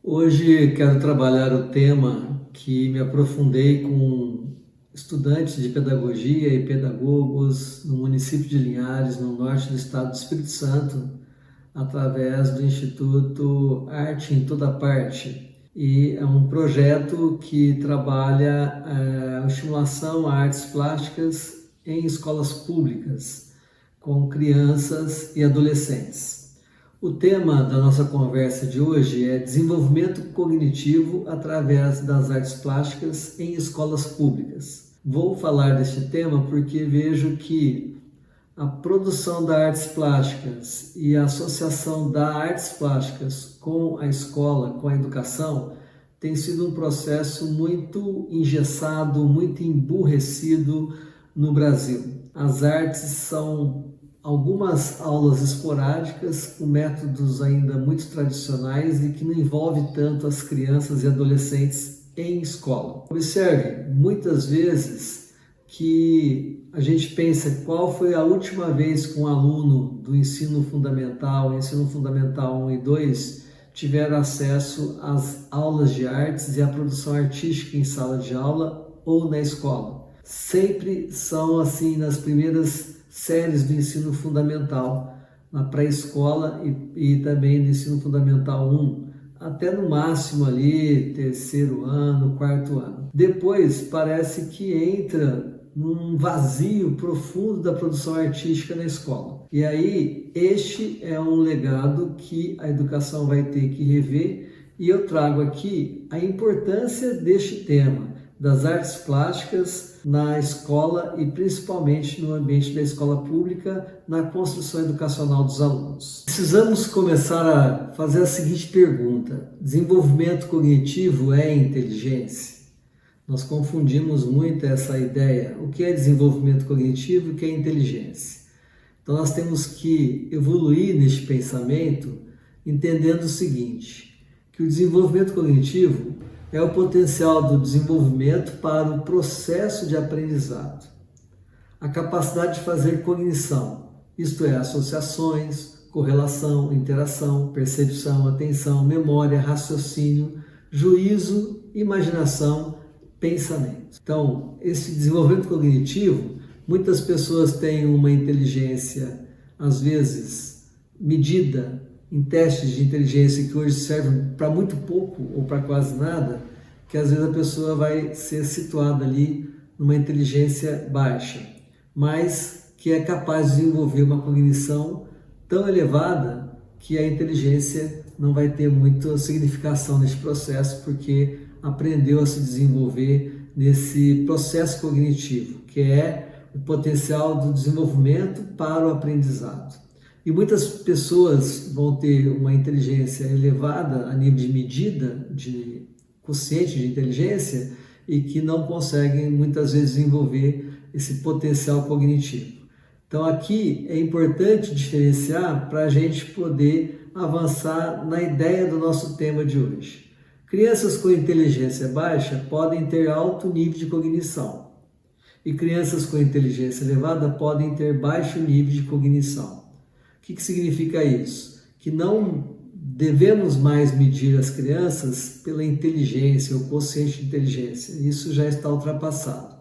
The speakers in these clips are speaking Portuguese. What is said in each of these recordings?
Hoje quero trabalhar o tema que me aprofundei com estudantes de pedagogia e pedagogos no município de Linhares, no norte do estado do Espírito Santo, através do Instituto Arte em Toda Parte. E é um projeto que trabalha a estimulação a artes plásticas em escolas públicas, com crianças e adolescentes. O tema da nossa conversa de hoje é desenvolvimento cognitivo através das artes plásticas em escolas públicas. Vou falar deste tema porque vejo que a produção das artes plásticas e a associação das artes plásticas com a escola, com a educação, tem sido um processo muito engessado, muito emburrecido no Brasil. As artes são algumas aulas esporádicas com métodos ainda muito tradicionais e que não envolve tanto as crianças e adolescentes em escola. Observe, muitas vezes, que a gente pensa qual foi a última vez que um aluno do ensino fundamental 1 e 2, tiveram acesso às aulas de artes e à produção artística em sala de aula ou na escola. Sempre são assim nas primeiras séries do ensino fundamental, na pré-escola e também no ensino fundamental 1, até no máximo ali, 3º ano, 4º ano. Depois parece que entra num vazio profundo da produção artística na escola. E aí, este é um legado que a educação vai ter que rever, e eu trago aqui a importância deste tema, das artes plásticas na escola e principalmente no ambiente da escola pública, na construção educacional dos alunos. Precisamos começar a fazer a seguinte pergunta: desenvolvimento cognitivo é inteligência? Nós confundimos muito essa ideia. O que é desenvolvimento cognitivo e o que é inteligência? Então nós temos que evoluir neste pensamento entendendo o seguinte, que o desenvolvimento cognitivo é o potencial do desenvolvimento para o processo de aprendizado. A capacidade de fazer cognição, isto é, associações, correlação, interação, percepção, atenção, memória, raciocínio, juízo, imaginação, pensamento. Então, esse desenvolvimento cognitivo, muitas pessoas têm uma inteligência, às vezes, medida em testes de inteligência que hoje servem para muito pouco ou para quase nada, que às vezes a pessoa vai ser situada ali numa inteligência baixa, mas que é capaz de desenvolver uma cognição tão elevada que a inteligência não vai ter muita significação nesse processo, porque aprendeu a se desenvolver nesse processo cognitivo, que é o potencial do desenvolvimento para o aprendizado. E muitas pessoas vão ter uma inteligência elevada a nível de medida, de quociente de inteligência, e que não conseguem muitas vezes desenvolver esse potencial cognitivo. Então aqui é importante diferenciar para a gente poder avançar na ideia do nosso tema de hoje. Crianças com inteligência baixa podem ter alto nível de cognição e crianças com inteligência elevada podem ter baixo nível de cognição. O que significa isso? Que não devemos mais medir as crianças pela inteligência ou quociente de inteligência. Isso já está ultrapassado.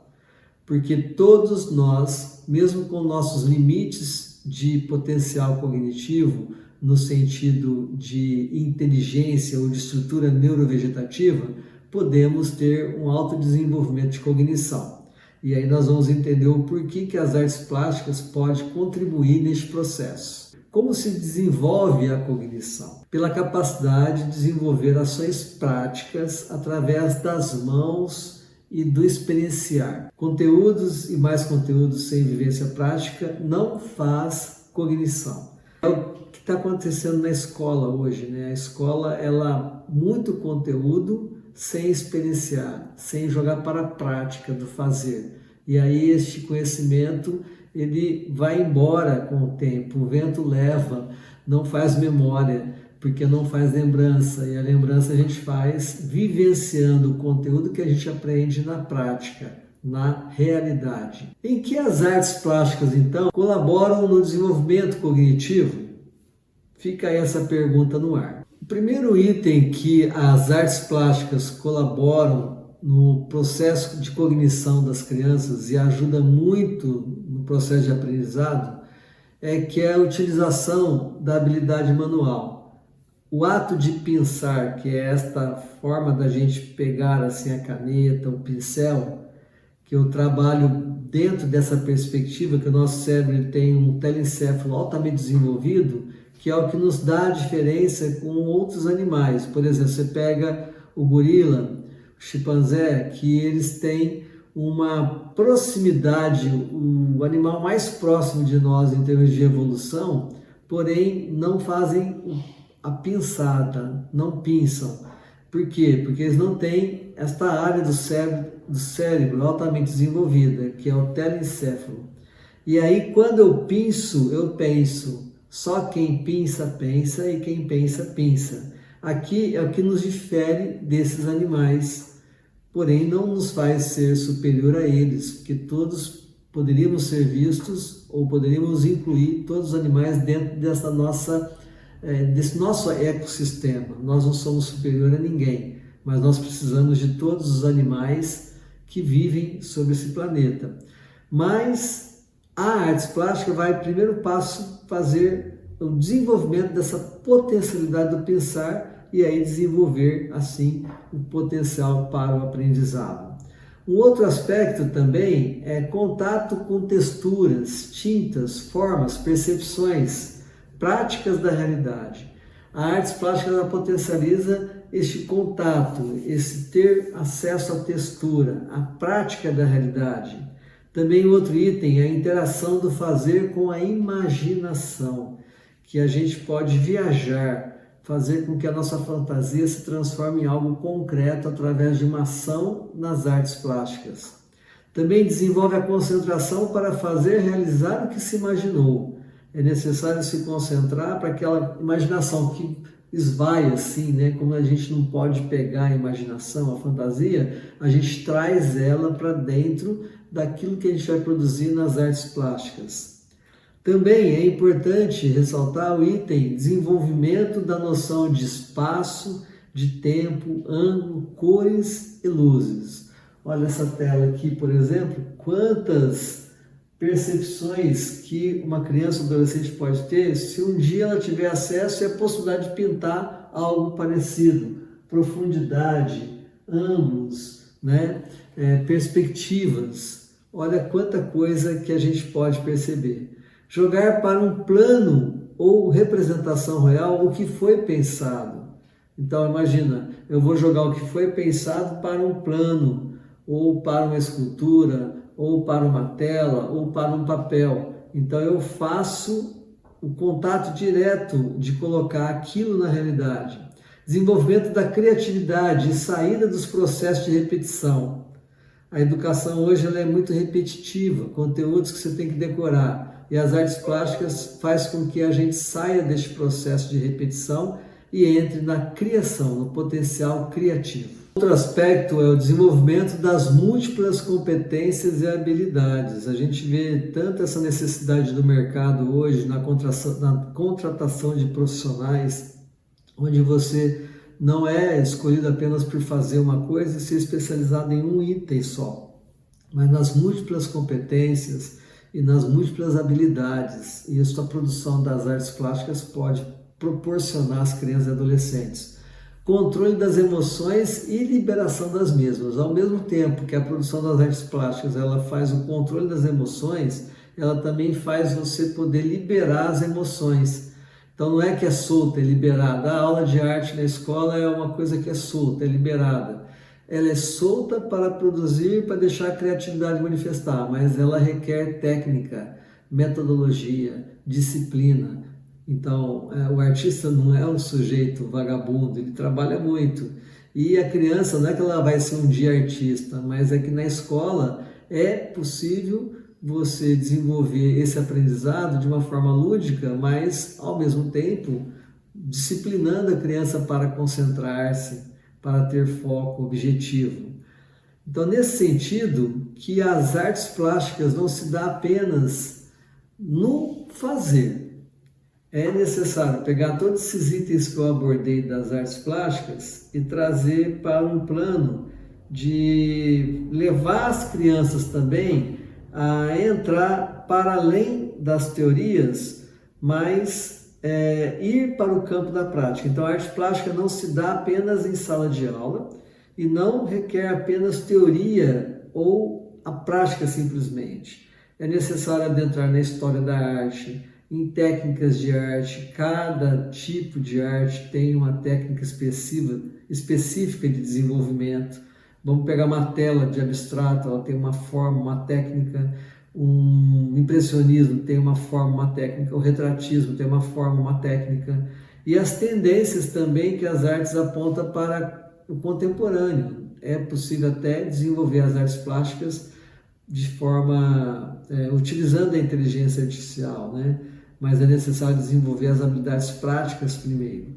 Porque todos nós, mesmo com nossos limites de potencial cognitivo, no sentido de inteligência ou de estrutura neurovegetativa, podemos ter um alto desenvolvimento de cognição. E aí nós vamos entender o porquê que as artes plásticas podem contribuir neste processo. Como se desenvolve a cognição? Pela capacidade de desenvolver ações práticas através das mãos e do experienciar. Conteúdos e mais conteúdos sem vivência prática não faz cognição. É o que está acontecendo na escola hoje, né? A escola, muito conteúdo sem experienciar, sem jogar para a prática do fazer. E aí este conhecimento ele vai embora com o tempo, o vento leva, não faz memória, porque não faz lembrança, e a lembrança a gente faz vivenciando o conteúdo que a gente aprende na prática, na realidade. Em que as artes plásticas, então, colaboram no desenvolvimento cognitivo? Fica aí essa pergunta no ar. primeiro item que as artes plásticas colaboram no processo de cognição das crianças e ajuda muito no processo de aprendizado é a utilização da habilidade manual. O ato de pensar, que é esta forma da gente pegar assim a caneta, o pincel, que eu trabalho dentro dessa perspectiva que o nosso cérebro tem um telencéfalo altamente desenvolvido, que é o que nos dá a diferença com outros animais. Por exemplo, você pega o gorila, o chimpanzé, que eles têm uma proximidade, o animal mais próximo de nós em termos de evolução, porém não fazem a pinçada, não pinçam. Por quê? Porque eles não têm esta área do cérebro altamente desenvolvida, que é o telencéfalo. E aí, quando eu pinço, eu penso. Só quem pinça, pensa, e quem pensa, pinça. Aqui é o que nos difere desses animais, porém não nos faz ser superior a eles, porque todos poderíamos ser vistos, ou poderíamos incluir todos os animais dentro desse nosso ecossistema. Nós não somos superior a ninguém, mas nós precisamos de todos os animais que vivem sobre esse planeta. Mas a artes plástica vai, primeiro passo, fazer o desenvolvimento dessa potencialidade do pensar e aí desenvolver, assim, o potencial para o aprendizado. Um outro aspecto também é contato com texturas, tintas, formas, percepções, práticas da realidade. A artes plástica ela potencializa este contato, esse ter acesso à textura, à prática da realidade. Também outro item é a interação do fazer com a imaginação, que a gente pode viajar, fazer com que a nossa fantasia se transforme em algo concreto através de uma ação nas artes plásticas. Também desenvolve a concentração para fazer realizar o que se imaginou. É necessário se concentrar para aquela imaginação que esvai assim, né? Como a gente não pode pegar a imaginação, a fantasia, a gente traz ela para dentro daquilo que a gente vai produzir nas artes plásticas. Também é importante ressaltar o item desenvolvimento da noção de espaço, de tempo, ângulo, cores e luzes. Olha essa tela aqui, por exemplo, quantas percepções que uma criança ou adolescente pode ter se um dia ela tiver acesso e a possibilidade de pintar algo parecido. Profundidade, ângulos, né? Perspectivas. Olha quanta coisa que a gente pode perceber. Jogar para um plano ou representação real o que foi pensado. Então imagina, eu vou jogar o que foi pensado para um plano, ou para uma escultura, ou para uma tela, ou para um papel. Então eu faço o contato direto de colocar aquilo na realidade. Desenvolvimento da criatividade e saída dos processos de repetição. A educação hoje ela é muito repetitiva, conteúdos que você tem que decorar. E as artes plásticas faz com que a gente saia deste processo de repetição e entre na criação, no potencial criativo. Outro aspecto é o desenvolvimento das múltiplas competências e habilidades. A gente vê tanto essa necessidade do mercado hoje na contratação de profissionais, onde você não é escolhido apenas por fazer uma coisa e ser especializado em um item só, mas nas múltiplas competências e nas múltiplas habilidades. E isso a produção das artes plásticas pode proporcionar às crianças e adolescentes. Controle das emoções e liberação das mesmas. Ao mesmo tempo que a produção das artes plásticas ela faz o controle das emoções, ela também faz você poder liberar as emoções. Então não é que é solta, é liberada. A aula de arte na escola é uma coisa que é solta, é liberada. Ela é solta para produzir, para deixar a criatividade manifestar, mas ela requer técnica, metodologia, disciplina. Então, o artista não é um sujeito vagabundo, ele trabalha muito. E a criança, não é que ela vai ser um dia artista, mas é que na escola é possível você desenvolver esse aprendizado de uma forma lúdica, mas ao mesmo tempo disciplinando a criança para concentrar-se, para ter foco, objetivo. Então, nesse sentido, que as artes plásticas não se dá apenas no fazer, É necessário pegar todos esses itens que eu abordei das artes plásticas e trazer para um plano de levar as crianças também a entrar para além das teorias, mas ir para o campo da prática. Então, a arte plástica não se dá apenas em sala de aula e não requer apenas teoria ou a prática simplesmente. É necessário adentrar na história da arte, em técnicas de arte. Cada tipo de arte tem uma técnica específica de desenvolvimento. Vamos pegar uma tela de abstrato, ela tem uma forma, uma técnica. Um impressionismo tem uma forma, uma técnica. O retratismo tem uma forma, uma técnica. E as tendências também que as artes apontam para o contemporâneo. É possível até desenvolver as artes plásticas de forma utilizando a inteligência artificial, né? Mas é necessário desenvolver as habilidades práticas primeiro.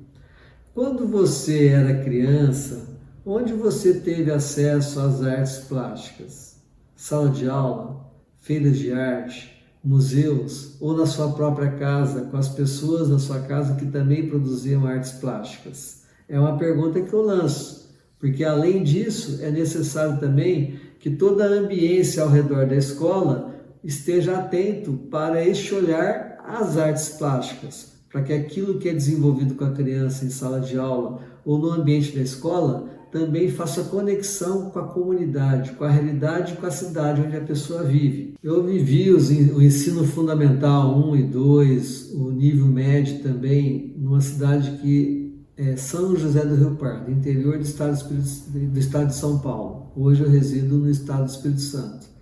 Quando você era criança, onde você teve acesso às artes plásticas? Sala de aula, feiras de arte, museus ou na sua própria casa, com as pessoas na sua casa que também produziam artes plásticas? É uma pergunta que eu lanço, porque além disso é necessário também que toda a ambiência ao redor da escola esteja atento para este olhar às artes plásticas, para que aquilo que é desenvolvido com a criança em sala de aula ou no ambiente da escola também faça conexão com a comunidade, com a realidade e com a cidade onde a pessoa vive. Eu vivi o ensino fundamental 1 e 2, o nível médio também, numa cidade que é São José do Rio Pardo, interior do estado de São Paulo. Hoje eu resido no estado do Espírito Santo.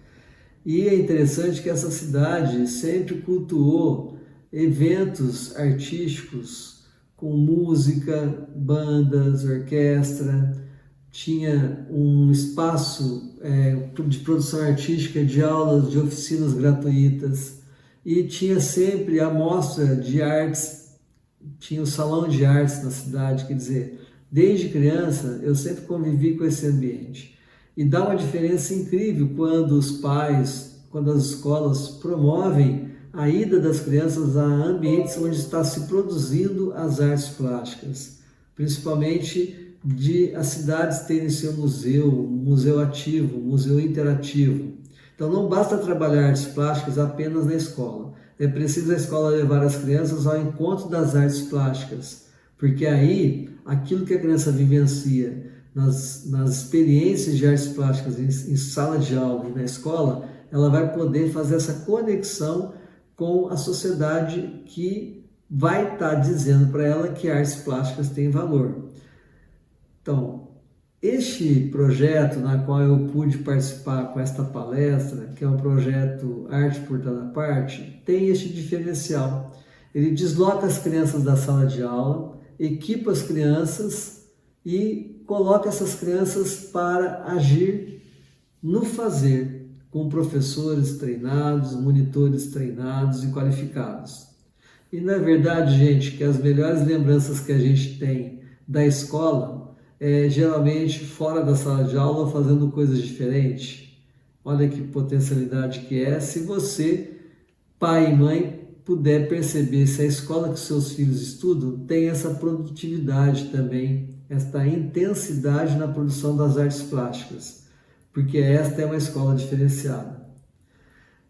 E é interessante que essa cidade sempre cultuou eventos artísticos com música, bandas, orquestra, tinha um espaço de produção artística, de aulas, de oficinas gratuitas e tinha sempre a mostra de artes, tinha o salão de artes na cidade, quer dizer, desde criança eu sempre convivi com esse ambiente. E dá uma diferença incrível quando os pais, quando as escolas promovem a ida das crianças a ambientes onde está se produzindo as artes plásticas, principalmente de as cidades terem seu museu ativo, museu interativo. Então não basta trabalhar artes plásticas apenas na escola, é preciso a escola levar as crianças ao encontro das artes plásticas, porque aí aquilo que a criança vivencia nas experiências de artes plásticas em sala de aula e na escola, ela vai poder fazer essa conexão com a sociedade que vai estar dizendo para ela que artes plásticas têm valor. Então, este projeto na qual eu pude participar com esta palestra, que é um projeto Arte por Toda Parte, tem este diferencial. Ele desloca as crianças da sala de aula, equipa as crianças e coloca essas crianças para agir no fazer, com professores treinados, monitores treinados e qualificados. E não é verdade, gente, que as melhores lembranças que a gente tem da escola é geralmente fora da sala de aula fazendo coisas diferentes? Olha que potencialidade que é se você, pai e mãe, puder perceber se a escola que seus filhos estudam tem essa produtividade também, esta intensidade na produção das artes plásticas, porque esta é uma escola diferenciada.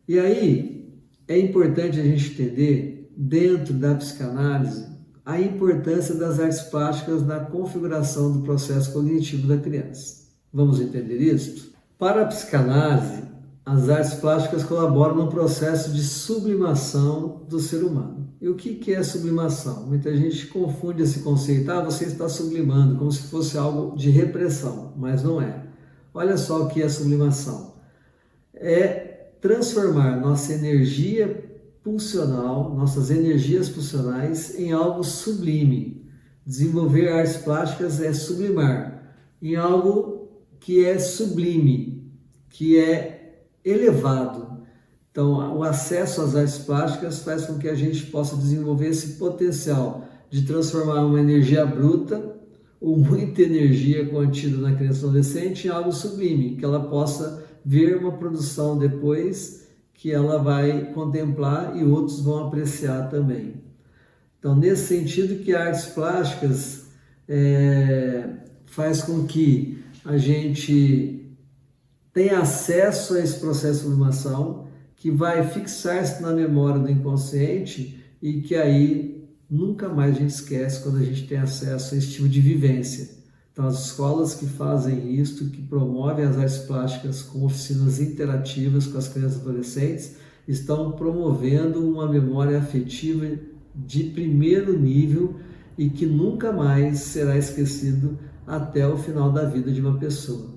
E aí é importante a gente entender, dentro da psicanálise, a importância das artes plásticas na configuração do processo cognitivo da criança. Vamos entender isso? Para a psicanálise, as artes plásticas colaboram no processo de sublimação do ser humano. E o que é sublimação? Muita gente confunde esse conceito. Você está sublimando, como se fosse algo de repressão, mas não é. Olha só o que é sublimação. É transformar nossa energia pulsional, nossas energias pulsionais em algo sublime. Desenvolver artes plásticas é sublimar em algo que é sublime, que é elevado. Então, o acesso às artes plásticas faz com que a gente possa desenvolver esse potencial de transformar uma energia bruta ou muita energia contida na criança e adolescente em algo sublime, que ela possa ver uma produção depois que ela vai contemplar e outros vão apreciar também. Então, nesse sentido que artes plásticas faz com que a gente tenha acesso a esse processo de formação que vai fixar-se na memória do inconsciente e que aí nunca mais a gente esquece quando a gente tem acesso a esse tipo de vivência. Então, as escolas que fazem isso, que promovem as artes plásticas com oficinas interativas com as crianças e adolescentes, estão promovendo uma memória afetiva de primeiro nível e que nunca mais será esquecido até o final da vida de uma pessoa.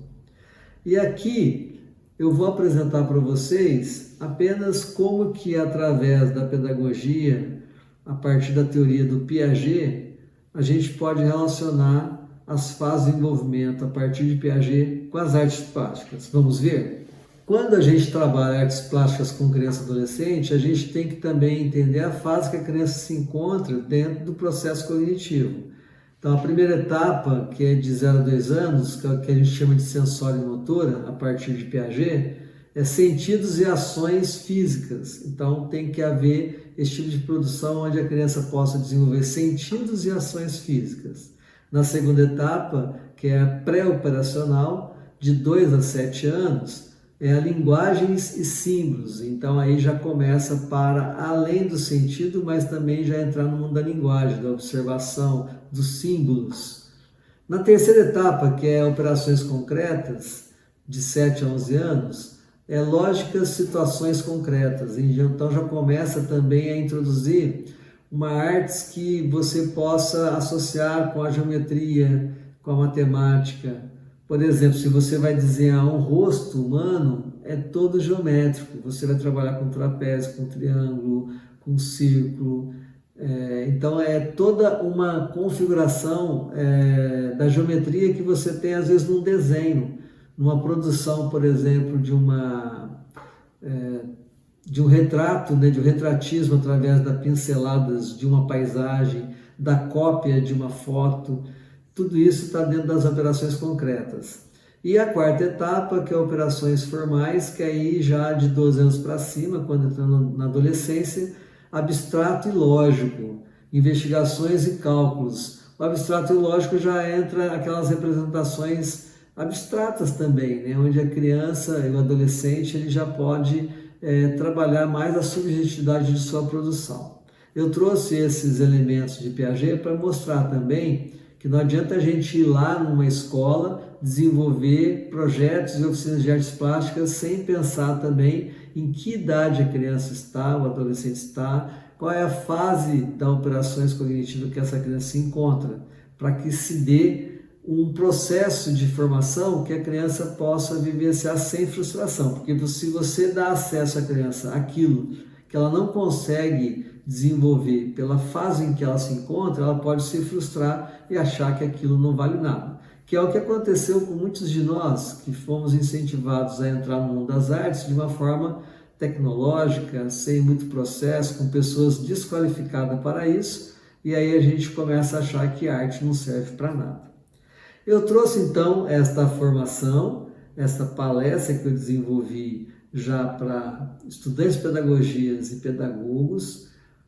E aqui eu vou apresentar para vocês apenas como que através da pedagogia, a partir da teoria do Piaget, a gente pode relacionar as fases de desenvolvimento a partir de Piaget com as artes plásticas. Vamos ver? Quando a gente trabalha artes plásticas com criança e adolescente, a gente tem que também entender a fase que a criança se encontra dentro do processo cognitivo. Então, a primeira etapa, que é de 0 a 2 anos, que é o que a gente chama de sensório-motora, a partir de Piaget, é sentidos e ações físicas. Então, tem que haver esse tipo de produção onde a criança possa desenvolver sentidos e ações físicas. Na segunda etapa, que é a pré-operacional, de 2 a 7 anos, é a linguagens e símbolos. Então aí já começa para além do sentido, mas também já entrar no mundo da linguagem, da observação, dos símbolos. Na terceira etapa, que é operações concretas, de 7 a 11 anos, é lógicas, situações concretas. Então já começa também a introduzir uma artes que você possa associar com a geometria, com a matemática. Por exemplo, se você vai desenhar um rosto humano, é todo geométrico. Você vai trabalhar com trapézio, com triângulo, com círculo. Então, é toda uma configuração da geometria que você tem, às vezes, num desenho. Numa produção, por exemplo, de um retrato, né, de um retratismo através das pinceladas de uma paisagem, da cópia de uma foto. Tudo isso está dentro das operações concretas. E a quarta etapa, que é operações formais, que aí já de 12 anos para cima, quando entrando na adolescência, abstrato e lógico, investigações e cálculos. O abstrato e lógico já entra aquelas representações abstratas também, né? Onde a criança e o adolescente ele já pode trabalhar mais a subjetividade de sua produção. Eu trouxe esses elementos de Piaget para mostrar também que não adianta a gente ir lá numa escola desenvolver projetos e oficinas de artes plásticas sem pensar também em que idade a criança está, o adolescente está, qual é a fase das operações cognitivas que essa criança se encontra, para que se dê um processo de formação que a criança possa vivenciar sem frustração, porque se você dá acesso à criança àquilo que ela não consegue desenvolver pela fase em que ela se encontra, ela pode se frustrar e achar que aquilo não vale nada. Que é o que aconteceu com muitos de nós que fomos incentivados a entrar no mundo das artes de uma forma tecnológica, sem muito processo, com pessoas desqualificadas para isso, e aí a gente começa a achar que a arte não serve para nada. Eu trouxe então esta formação, esta palestra que eu desenvolvi já para estudantes de pedagogias e pedagogos,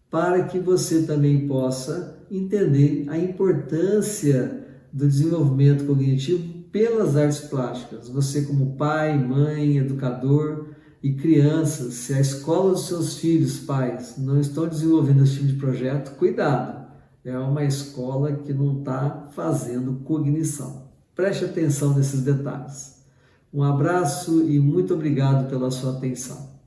para que você também possa entender a importância do desenvolvimento cognitivo pelas artes plásticas. Você como pai, mãe, educador e crianças, se a escola dos seus filhos, pais, não estão desenvolvendo esse tipo de projeto, cuidado, é uma escola que não está fazendo cognição. Preste atenção nesses detalhes. Um abraço e muito obrigado pela sua atenção.